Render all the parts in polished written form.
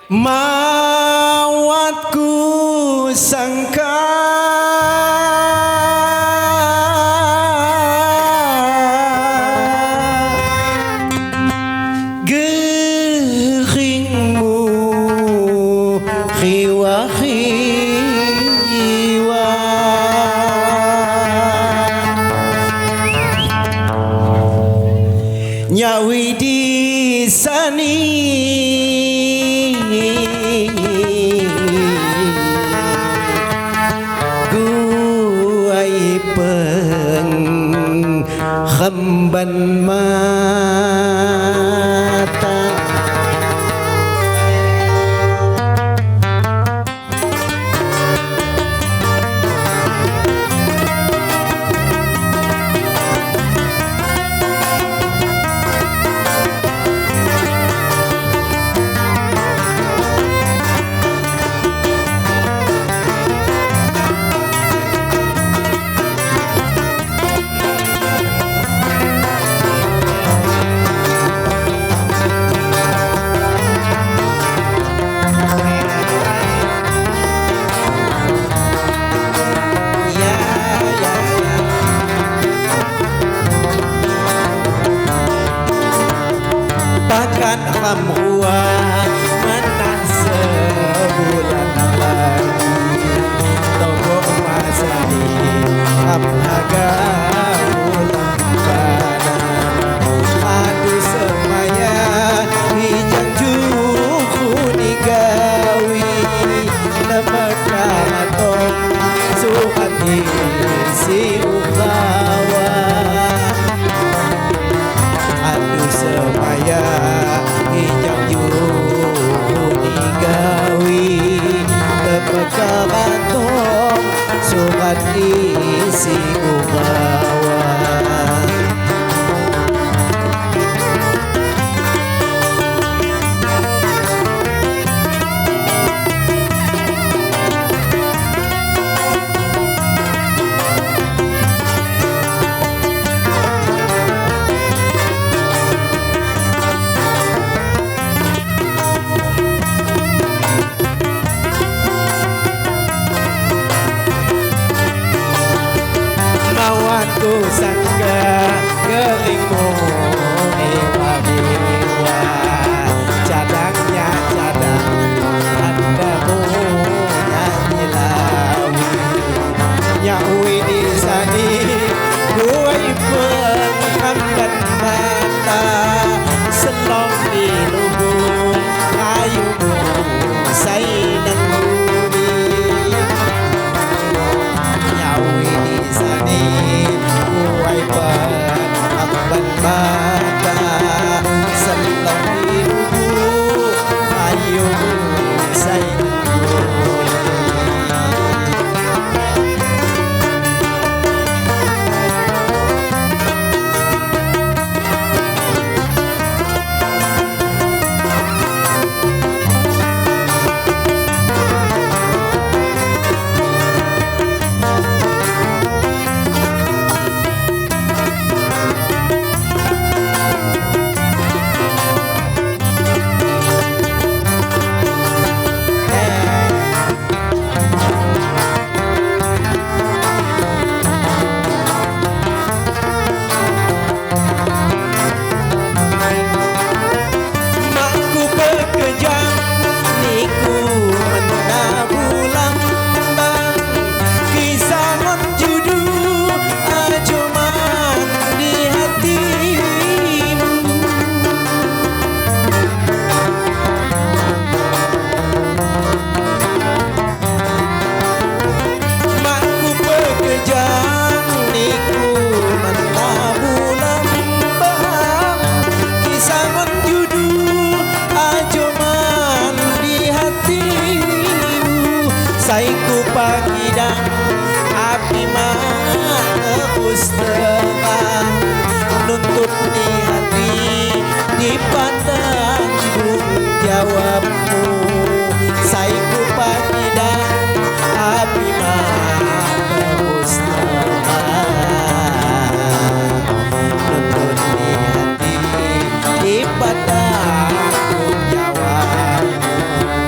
Mawatku sangka geringmu khiwa-khiwa nyawi disani khamban mata bahkan hamwa menang sebulan lagi togok masani apnaga ulang kanan aduh semaya hijau juku nigawi lemekaton suhati si ukawa aduh semaya hijau juni gawi lemekaton suhati si ukawa. Mawatku sangka geringmu hewa-hewa cadangnya cadang andamu nyanyi lawi nyawi disani gue penghambat mata selong di lubung ayumu sainang budi nyawi disani kuai penghambat mata selong di lubung ayumu sainang budi. Saiku pagidang api menebus terang nuntut di hati di tanggung jawabmu. Saiku pagidang api menebus terang nuntut di hati di tanggung jawabmu.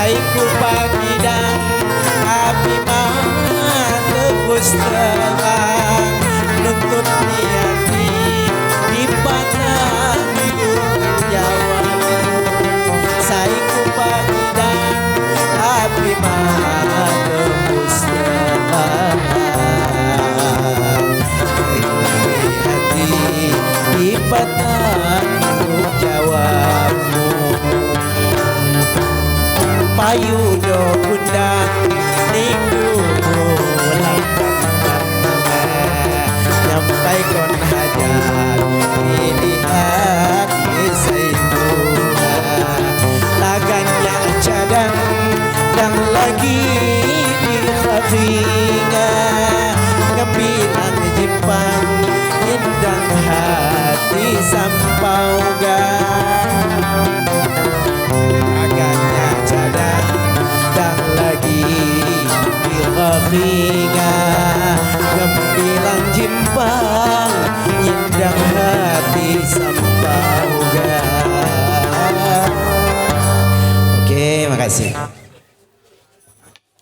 saiku pagidang api mah tebus terang nuntut niati di pananggung jawab saiku pagidang api mah tebus terang hati di pananggung jawabmu payudo kundang niku langkah nyampai kon hajat pilihan esaiku laganya cadang dan lagi di khafinga ngebilang jepang indang hati sampauga agaknya cadang dan lagi di khafinga ngebilang jepang indang hati sampauga. Oke, makasih.